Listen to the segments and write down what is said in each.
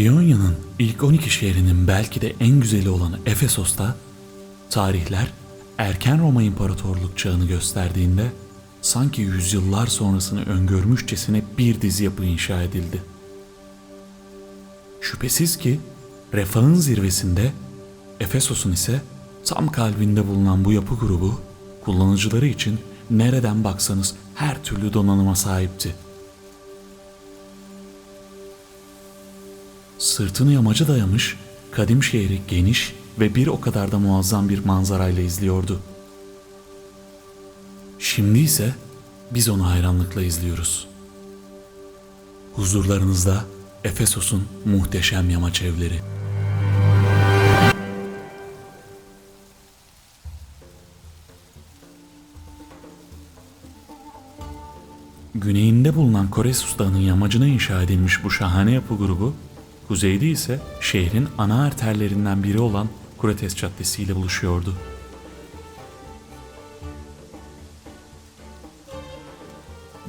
İonya'nın ilk 12 şehrinin belki de en güzeli olan Efesos'ta tarihler erken Roma İmparatorluk çağını gösterdiğinde sanki yüzyıllar sonrasını öngörmüşçesine bir dizi yapı inşa edildi. Şüphesiz ki refahın zirvesinde, Efesos'un ise tam kalbinde bulunan bu yapı grubu kullanıcıları için nereden baksanız her türlü donanıma sahipti. Sırtını yamaca dayamış, kadim şehri geniş ve bir o kadar da muazzam bir manzarayla izliyordu. Şimdi ise biz onu hayranlıkla izliyoruz. Huzurlarınızda Efesos'un muhteşem yamaç evleri. Güneyinde bulunan Koresus Dağı'nın yamacına inşa edilmiş bu şahane yapı grubu, kuzeyde ise şehrin ana arterlerinden biri olan Kurates Caddesi ile buluşuyordu.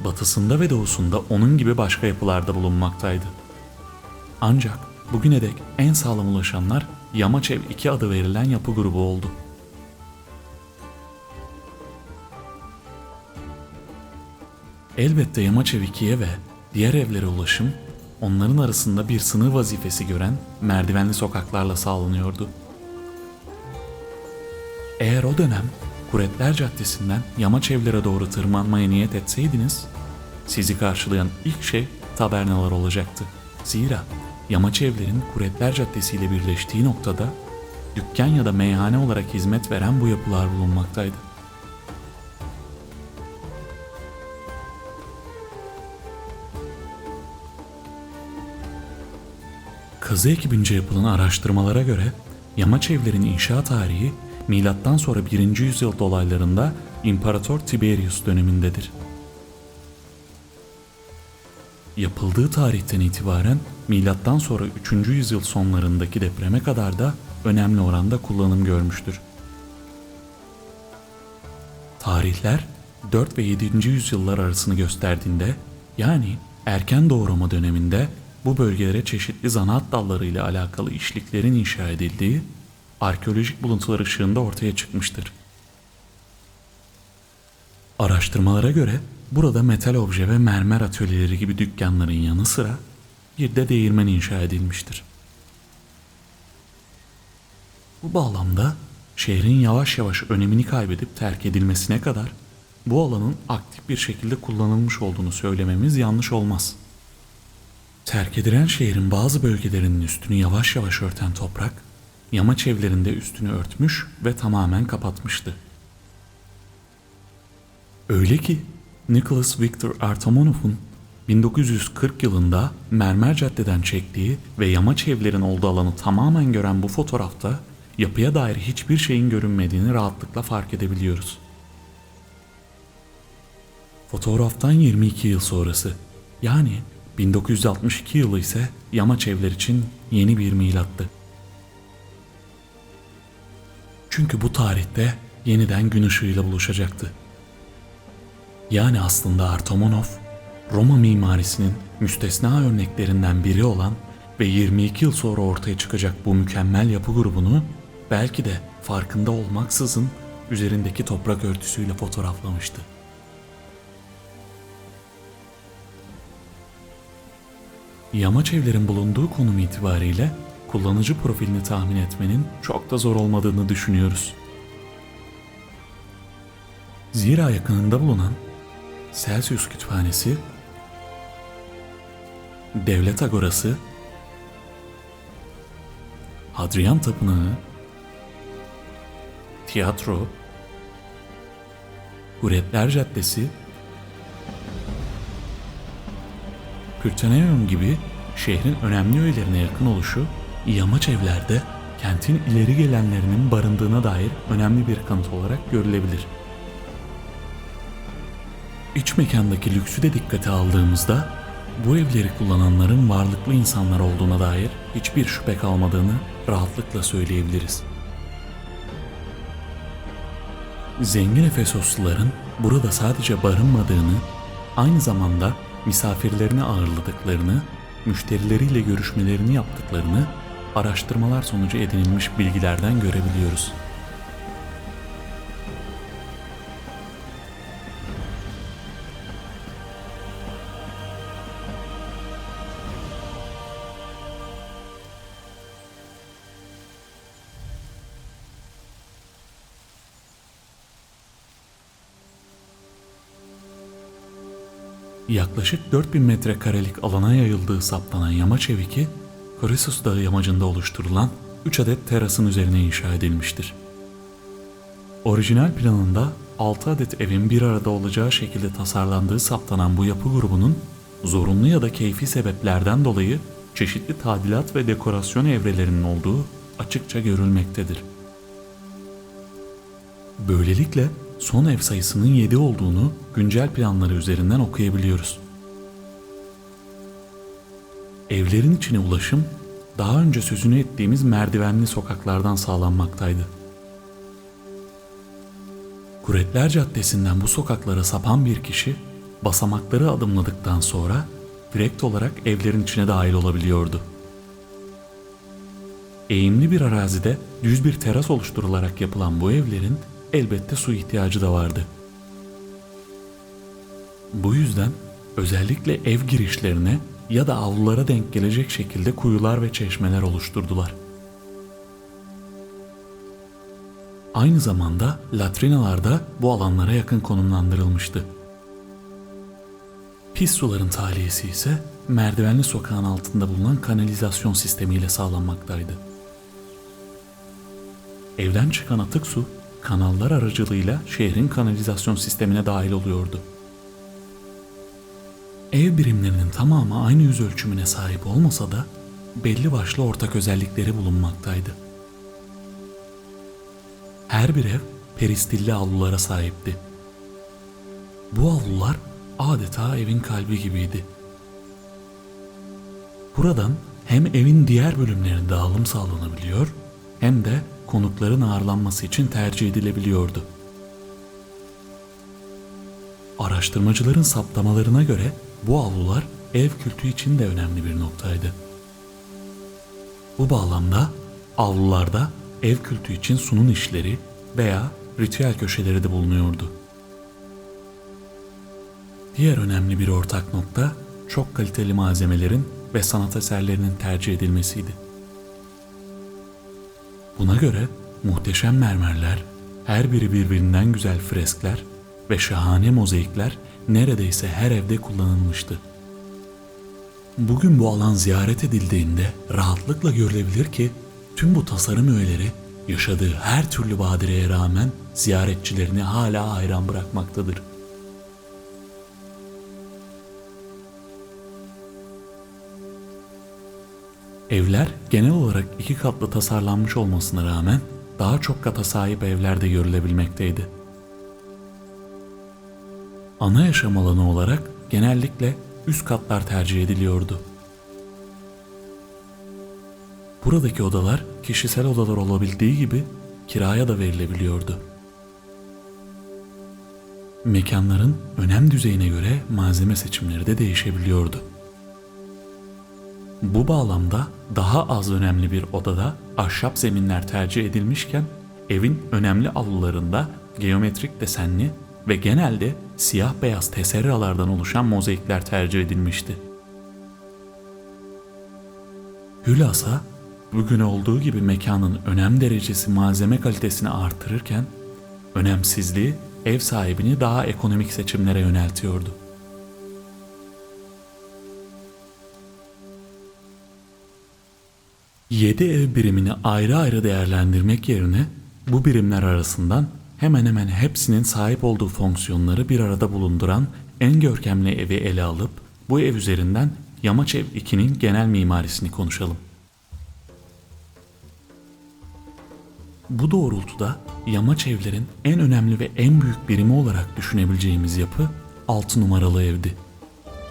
Batısında ve doğusunda onun gibi başka yapılar da bulunmaktaydı. Ancak bugüne dek en sağlam ulaşanlar Yamaç Ev 2 adı verilen yapı grubu oldu. Elbette Yamaç Ev 2'ye ve diğer evlere ulaşım, onların arasında bir sınır vazifesi gören merdivenli sokaklarla sağlanıyordu. Eğer o dönem Kuretler Caddesi'nden Yamaç Evlere doğru tırmanmaya niyet etseydiniz, sizi karşılayan ilk şey tabernalar olacaktı. Zira Yamaç Evlerin Kuretler Caddesi ile birleştiği noktada dükkan ya da meyhane olarak hizmet veren bu yapılar bulunmaktaydı. Kazı ekibince yapılan araştırmalara göre Yamaç Evlerin inşa tarihi milattan sonra 1. yüzyıl dolaylarında İmparator Tiberius dönemindedir. Yapıldığı tarihten itibaren milattan sonra 3. yüzyıl sonlarındaki depreme kadar da önemli oranda kullanım görmüştür. Tarihler 4 ve 7. yüzyıllar arasını gösterdiğinde, yani erken Doğu Roma döneminde bu bölgelere çeşitli zanaat dalları ile alakalı işliklerin inşa edildiği arkeolojik buluntular ışığında ortaya çıkmıştır. Araştırmalara göre burada metal obje ve mermer atölyeleri gibi dükkanların yanı sıra bir de değirmen inşa edilmiştir. Bu bağlamda şehrin yavaş yavaş önemini kaybedip terk edilmesine kadar bu alanın aktif bir şekilde kullanılmış olduğunu söylememiz yanlış olmaz. Terk edilen şehrin bazı bölgelerinin üstünü yavaş yavaş örten toprak, Yamaç Evlerinde üstünü örtmüş ve tamamen kapatmıştı. Öyle ki Nicholas Victor Artamonov'un 1940 yılında Mermer Cadde'den çektiği ve Yamaç Evlerin olduğu alanı tamamen gören bu fotoğrafta yapıya dair hiçbir şeyin görünmediğini rahatlıkla fark edebiliyoruz. Fotoğraftan 22 yıl sonrası, yani 1962 yılı ise Yamaç Evler için yeni bir milattı. Çünkü bu tarihte yeniden gün ışığıyla buluşacaktı. Yani aslında Artamonov, Roma mimarisinin müstesna örneklerinden biri olan ve 22 yıl sonra ortaya çıkacak bu mükemmel yapı grubunu belki de farkında olmaksızın üzerindeki toprak örtüsüyle fotoğraflamıştı. Yamaç Evlerin bulunduğu konum itibariyle kullanıcı profilini tahmin etmenin çok da zor olmadığını düşünüyoruz. Zira yakınında bulunan Celsius Kütüphanesi, Devlet Agorası, Hadrian Tapınağı, tiyatro, Kuretler Caddesi, Pürteneum gibi şehrin önemli öğelerine yakın oluşu, Yamaç Evler'de kentin ileri gelenlerinin barındığına dair önemli bir kanıt olarak görülebilir. İç mekandaki lüksü de dikkate aldığımızda bu evleri kullananların varlıklı insanlar olduğuna dair hiçbir şüphe kalmadığını rahatlıkla söyleyebiliriz. Zengin Efesosluların burada sadece barınmadığını, aynı zamanda misafirlerini ağırladıklarını müşterileriyle görüşmelerini yaptıklarını araştırmalar sonucu edinilmiş bilgilerden görebiliyoruz. Yaklaşık 4000 metrekarelik alana yayıldığı saptanan yamaç evi ki, Korisos Dağı yamacında oluşturulan 3 adet terasın üzerine inşa edilmiştir. Orijinal planında 6 adet evin bir arada olacağı şekilde tasarlandığı saptanan bu yapı grubunun zorunlu ya da keyfi sebeplerden dolayı çeşitli tadilat ve dekorasyon evrelerinin olduğu açıkça görülmektedir. Böylelikle son ev sayısının 7 olduğunu güncel planları üzerinden okuyabiliyoruz. Evlerin içine ulaşım daha önce sözünü ettiğimiz merdivenli sokaklardan sağlanmaktaydı. Kuretler Caddesi'nden bu sokaklara sapan bir kişi basamakları adımladıktan sonra direkt olarak evlerin içine dahil olabiliyordu. Eğimli bir arazide düz bir teras oluşturularak yapılan bu evlerin elbette su ihtiyacı da vardı. Bu yüzden özellikle ev girişlerine ya da avlulara denk gelecek şekilde kuyular ve çeşmeler oluşturdular. Aynı zamanda latrinalar da bu alanlara yakın konumlandırılmıştı. Pis suların tahliyesi ise merdivenli sokağın altında bulunan kanalizasyon sistemiyle sağlanmaktaydı. Evden çıkan atık su kanallar aracılığıyla şehrin kanalizasyon sistemine dahil oluyordu. Ev birimlerinin tamamı aynı yüz ölçümüne sahip olmasa da belli başlı ortak özellikleri bulunmaktaydı. Her bir ev peristilli avlulara sahipti. Bu avlular adeta evin kalbi gibiydi. Buradan hem evin diğer bölümlerine dağılım sağlanabiliyor hem de konukların ağırlanması için tercih edilebiliyordu. Araştırmacıların saptamalarına göre bu avlular ev kültü için de önemli bir noktaydı. Bu bağlamda avlularda ev kültü için sunum işleri veya ritüel köşeleri de bulunuyordu. Diğer önemli bir ortak nokta çok kaliteli malzemelerin ve sanat eserlerinin tercih edilmesiydi. Buna göre muhteşem mermerler, her biri birbirinden güzel freskler ve şahane mozaikler neredeyse her evde kullanılmıştı. Bugün bu alan ziyaret edildiğinde rahatlıkla görülebilir ki tüm bu tasarım öğeleri yaşadığı her türlü badireye rağmen ziyaretçilerini hala hayran bırakmaktadır. Evler genel olarak 2 katlı tasarlanmış olmasına rağmen daha çok kata sahip evler de görülebilmekteydi. Ana yaşam alanı olarak genellikle üst katlar tercih ediliyordu. Buradaki odalar kişisel odalar olabildiği gibi kiraya da verilebiliyordu. Mekanların önem düzeyine göre malzeme seçimleri de değişebiliyordu. Bu bağlamda daha az önemli bir odada ahşap zeminler tercih edilmişken evin önemli avlularında geometrik desenli ve genelde siyah beyaz tesserralardan oluşan mozaikler tercih edilmişti. Hülasa bugün olduğu gibi mekanın önem derecesi malzeme kalitesini artırırken önemsizliği ev sahibini daha ekonomik seçimlere yöneltiyordu. Yedi ev birimini ayrı ayrı değerlendirmek yerine bu birimler arasından hemen hemen hepsinin sahip olduğu fonksiyonları bir arada bulunduran en görkemli evi ele alıp bu ev üzerinden Yamaç Ev 2'nin genel mimarisini konuşalım. Bu doğrultuda yamaç evlerin en önemli ve en büyük birimi olarak düşünebileceğimiz yapı 6 numaralı evdi.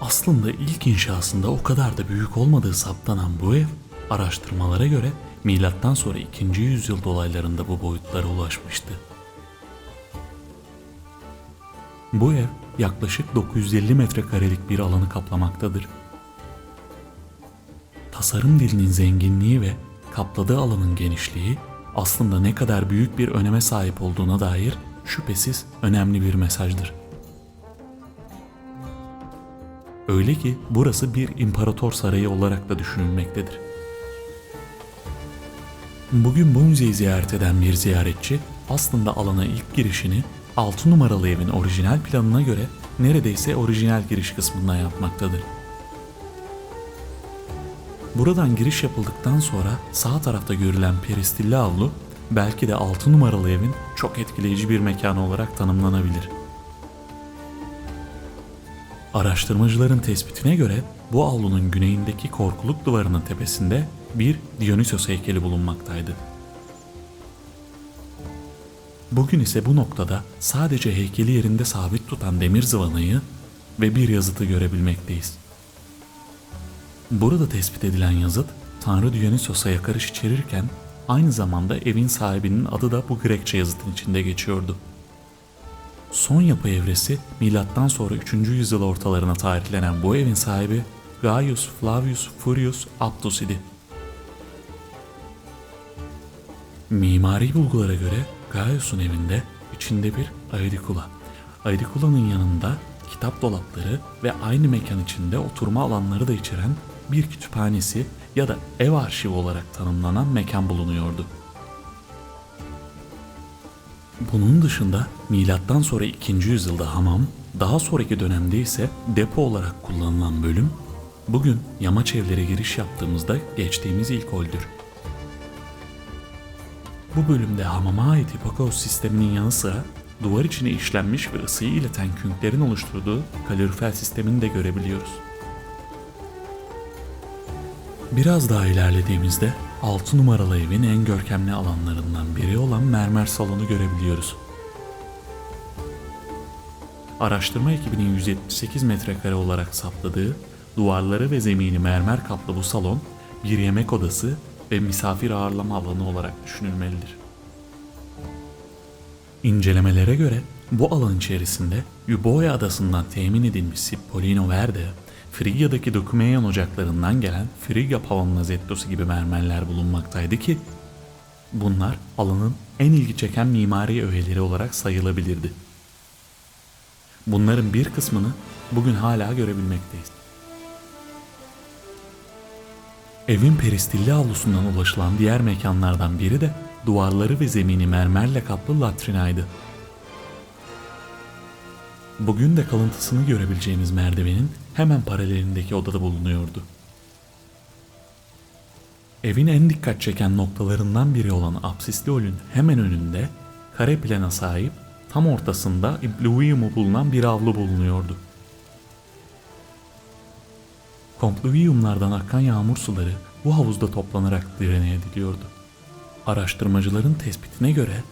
Aslında ilk inşasında o kadar da büyük olmadığı saptanan bu ev, araştırmalara göre milattan sonra 2. yüzyıl dolaylarında bu boyutlara ulaşmıştı. Bu ev yaklaşık 950 metrekarelik bir alanı kaplamaktadır. tasarım dilinin zenginliği ve kapladığı alanın genişliği aslında ne kadar büyük bir öneme sahip olduğuna dair şüphesiz önemli bir mesajdır. Öyle ki burası bir imparator sarayı olarak da düşünülmektedir. Bugün bu müzeyi ziyaret eden bir ziyaretçi aslında alana ilk girişini 6 numaralı evin orijinal planına göre neredeyse orijinal giriş kısmından yapmaktadır. Buradan giriş yapıldıktan sonra sağ tarafta görülen peristilli avlu belki de 6 numaralı evin çok etkileyici bir mekanı olarak tanımlanabilir. Araştırmacıların tespitine göre bu avlunun güneyindeki korkuluk duvarının tepesinde bir Dionysos heykeli bulunmaktaydı. Bugün ise bu noktada sadece heykeli yerinde sabit tutan demir zıvanayı ve bir yazıtı görebilmekteyiz. Burada tespit edilen yazıt Tanrı Dionysos'a yakarış içerirken aynı zamanda evin sahibinin adı da bu Grekçe yazıtın içinde geçiyordu. Son yapı evresi milattan sonra 3. yüzyıl ortalarına tarihlenen bu evin sahibi Gaius Flavius Furius Aptus idi. Mimari bulgulara göre Gaius'un evinde içinde bir aedikula. Aedikula'nın yanında kitap dolapları ve aynı mekan içinde oturma alanları da içeren bir kütüphanesi ya da ev arşivi olarak tanımlanan mekan bulunuyordu. Bunun dışında milattan sonra 2. yüzyılda hamam, daha sonraki dönemde ise depo olarak kullanılan bölüm, bugün yamaç evlere giriş yaptığımızda geçtiğimiz ilk holdür. Bu bölümde hamama ait hipokaus sisteminin yanı sıra duvar içine işlenmiş ve ısıyı ileten künklerin oluşturduğu kalorifer sistemini de görebiliyoruz. Biraz daha ilerlediğimizde 6 numaralı evin en görkemli alanlarından biri olan mermer salonu görebiliyoruz. Araştırma ekibinin 178 metrekare olarak saptadığı duvarları ve zemini mermer kaplı bu salon bir yemek odası ve misafir ağırlama alanı olarak düşünülmelidir. İncelemelere göre bu alan içerisinde Euboea adasından temin edilmiş Sippolino Verde, Frigya'daki Dokumenyon ocaklarından gelen Frigya Pavonlazettosu gibi mermerler bulunmaktaydı ki bunlar alanın en ilgi çeken mimari öğeleri olarak sayılabilirdi. Bunların bir kısmını bugün hala görebilmekteyiz. Evin peristilli avlusundan ulaşılan diğer mekanlardan biri de duvarları ve zemini mermerle kaplı latrinaydı. Bugün de kalıntısını görebileceğimiz merdivenin hemen paralelindeki odada bulunuyordu. Evin en dikkat çeken noktalarından biri olan apsisli holün hemen önünde kare plana sahip tam ortasında impluviumu bulunan bir avlu bulunuyordu. Kompluviumlardan akan yağmur suları bu havuzda toplanarak direne ediliyordu. Araştırmacıların tespitine göre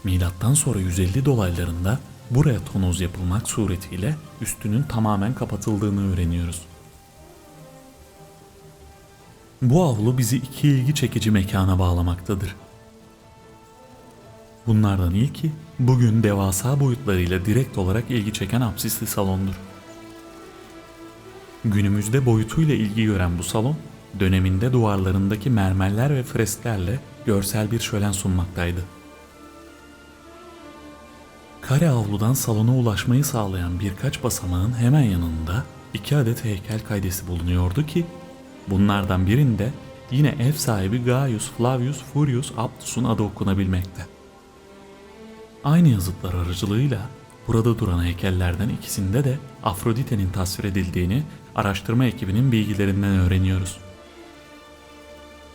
milattan sonra 150 dolaylarında buraya tonoz yapılmak suretiyle üstünün tamamen kapatıldığını öğreniyoruz. Bu avlu bizi iki ilgi çekici mekana bağlamaktadır. Bunlardan ilki bugün devasa boyutlarıyla direkt olarak ilgi çeken apsisli salondur. Günümüzde boyutuyla ilgi gören bu salon, döneminde duvarlarındaki mermerler ve fresklerle görsel bir şölen sunmaktaydı. Kare avludan salona ulaşmayı sağlayan birkaç basamağın hemen yanında 2 adet heykel kaydesi bulunuyordu ki bunlardan birinde yine ev sahibi Gaius Flavius Furius Aptus'un adı okunabilmekte. Aynı yazıtlar aracılığıyla burada duran heykellerden ikisinde de Afrodite'nin tasvir edildiğini araştırma ekibinin bilgilerinden öğreniyoruz.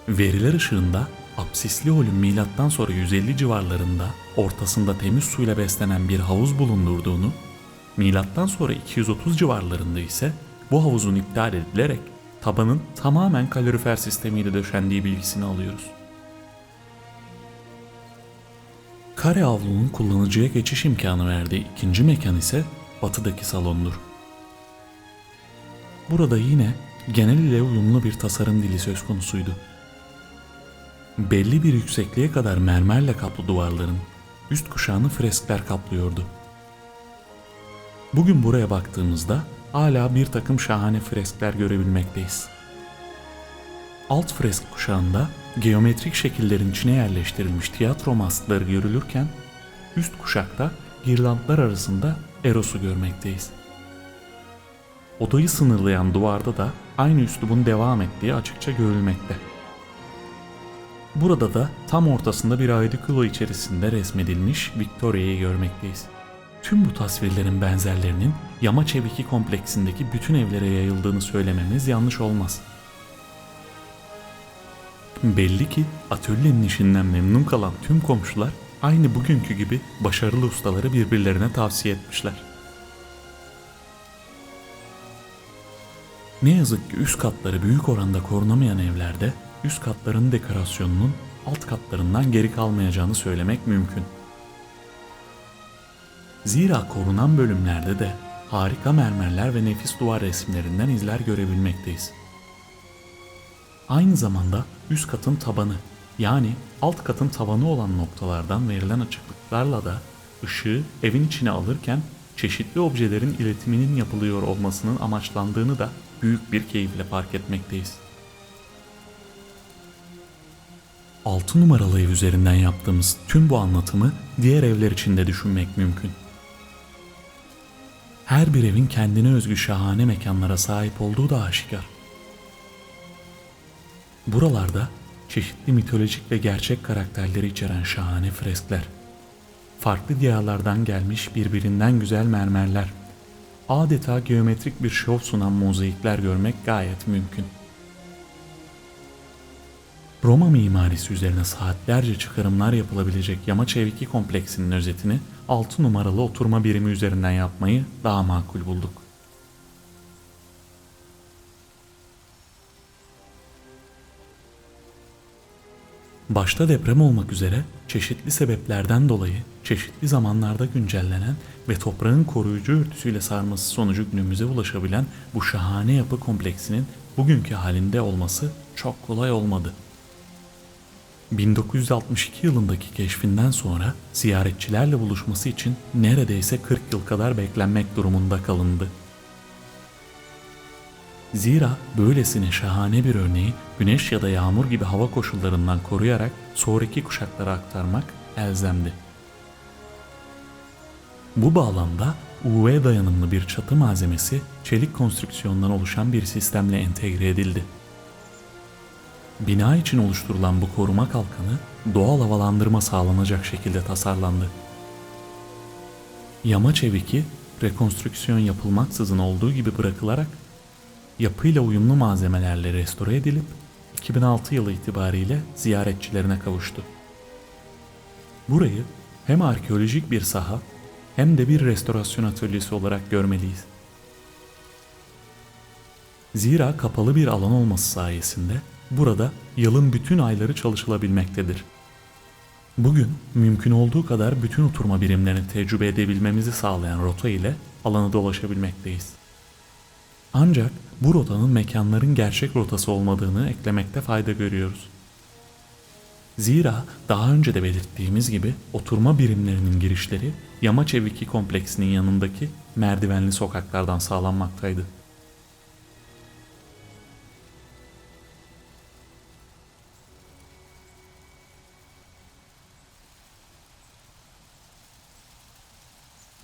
Veriler ışığında apsisli holün milattan sonra 150 civarlarında ortasında temiz suyla beslenen bir havuz bulundurduğunu, milattan sonra 230 civarlarında ise bu havuzun iptal edilerek tabanın tamamen kalorifer sistemiyle döşendiği bilgisini alıyoruz. Kare avlunun kullanıcıya geçiş imkanı verdiği ikinci mekan ise batıdaki salondur. Burada yine genel ile uyumlu bir tasarım dili söz konusuydu. Belli bir yüksekliğe kadar mermerle kaplı duvarların üst kuşağını freskler kaplıyordu. Bugün buraya baktığımızda hala bir takım şahane freskler görebilmekteyiz. Alt fresk kuşağında geometrik şekillerin içine yerleştirilmiş tiyatro maskları görülürken üst kuşakta girlandlar arasında Eros'u görmekteyiz. Odayı sınırlayan duvarda da aynı üslubun devam ettiği açıkça görülmekte. Burada da tam ortasında bir aedikulo içerisinde resmedilmiş Victoria'yı görmekteyiz. Tüm bu tasvirlerin benzerlerinin Yamaçeviki kompleksindeki bütün evlere yayıldığını söylememiz yanlış olmaz. Belli ki atölyenin işinden memnun kalan tüm komşular aynı bugünkü gibi başarılı ustaları birbirlerine tavsiye etmişler. Ne yazık ki üst katları büyük oranda korunamayan evlerde üst katların dekorasyonunun alt katlarından geri kalmayacağını söylemek mümkün. Zira korunan bölümlerde de harika mermerler ve nefis duvar resimlerinden izler görebilmekteyiz. Aynı zamanda üst katın tabanı yani alt katın tavanı olan noktalardan verilen açıklıklarla da ışığı evin içine alırken çeşitli objelerin iletiminin yapılıyor olmasının amaçlandığını da büyük bir keyifle fark etmekteyiz. 6 numaralı ev üzerinden yaptığımız tüm bu anlatımı diğer evler için de düşünmek mümkün. Her bir evin kendine özgü şahane mekanlara sahip olduğu da aşikar. Buralarda çeşitli mitolojik ve gerçek karakterleri içeren şahane freskler, farklı diyarlardan gelmiş birbirinden güzel mermerler, adeta geometrik bir şov sunan mozaikler görmek gayet mümkün. Roma mimarisi üzerine saatlerce çıkarımlar yapılabilecek Yamaçeviki kompleksinin özetini 6 numaralı oturma birimi üzerinden yapmayı daha makul bulduk. Başta deprem olmak üzere çeşitli sebeplerden dolayı çeşitli zamanlarda güncellenen ve toprağın koruyucu örtüsüyle sarması sonucu günümüze ulaşabilen bu şahane yapı kompleksinin bugünkü halinde olması çok kolay olmadı. 1962 yılındaki keşfinden sonra ziyaretçilerle buluşması için neredeyse 40 yıl kadar beklenmek durumunda kalındı. Zira böylesine şahane bir örneği güneş ya da yağmur gibi hava koşullarından koruyarak sonraki kuşaklara aktarmak elzemdi. Bu bağlamda UV dayanımlı bir çatı malzemesi çelik konstrüksiyondan oluşan bir sistemle entegre edildi. Bina için oluşturulan bu koruma kalkanı doğal havalandırma sağlanacak şekilde tasarlandı. Yamaçeviki rekonstrüksiyon yapılmaksızın olduğu gibi bırakılarak yapıyla uyumlu malzemelerle restore edilip 2006 yılı itibariyle ziyaretçilerine kavuştu. Burayı hem arkeolojik bir saha hem de bir restorasyon atölyesi olarak görmeliyiz. Zira kapalı bir alan olması sayesinde burada yılın bütün ayları çalışılabilmektedir. Bugün mümkün olduğu kadar bütün oturma birimlerini tecrübe edebilmemizi sağlayan rota ile alanı dolaşabilmekteyiz. Ancak bu rotanın mekanların gerçek rotası olmadığını eklemekte fayda görüyoruz. Zira daha önce de belirttiğimiz gibi oturma birimlerinin girişleri Yamaçeviki kompleksinin yanındaki merdivenli sokaklardan sağlanmaktaydı.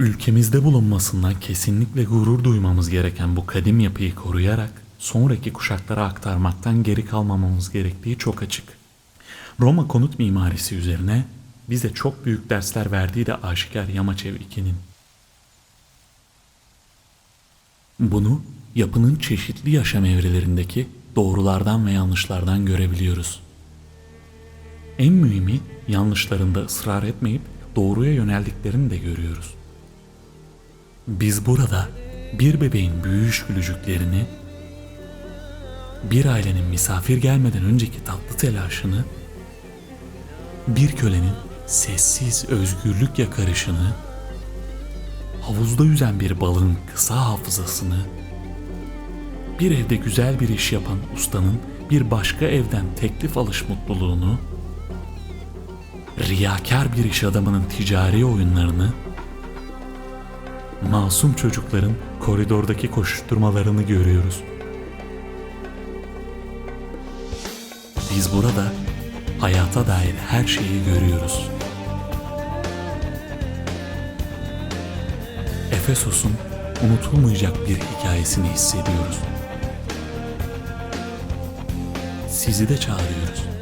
Ülkemizde bulunmasından kesinlikle gurur duymamız gereken bu kadim yapıyı koruyarak sonraki kuşaklara aktarmaktan geri kalmamamız gerektiği çok açık. Roma konut mimarisi üzerine bize çok büyük dersler verdiği de aşikar Yamaçeviki'nin. Bunu yapının çeşitli yaşam evrelerindeki doğrulardan ve yanlışlardan görebiliyoruz. En mühimi yanlışlarında ısrar etmeyip doğruya yöneldiklerini de görüyoruz. Biz burada bir bebeğin büyüyüş gülücüklerini, bir ailenin misafir gelmeden önceki tatlı telaşını, bir kölenin sessiz özgürlük yakarışını, havuzda yüzen bir balığın kısa hafızasını, bir evde güzel bir iş yapan ustanın bir başka evden teklif alış mutluluğunu, riyakar bir iş adamının ticari oyunlarını, masum çocukların koridordaki koşuşturmalarını görüyoruz. Biz burada hayata dair her şeyi görüyoruz. Efesos'un unutulmayacak bir hikayesini hissediyoruz. Sizi de çağırıyoruz.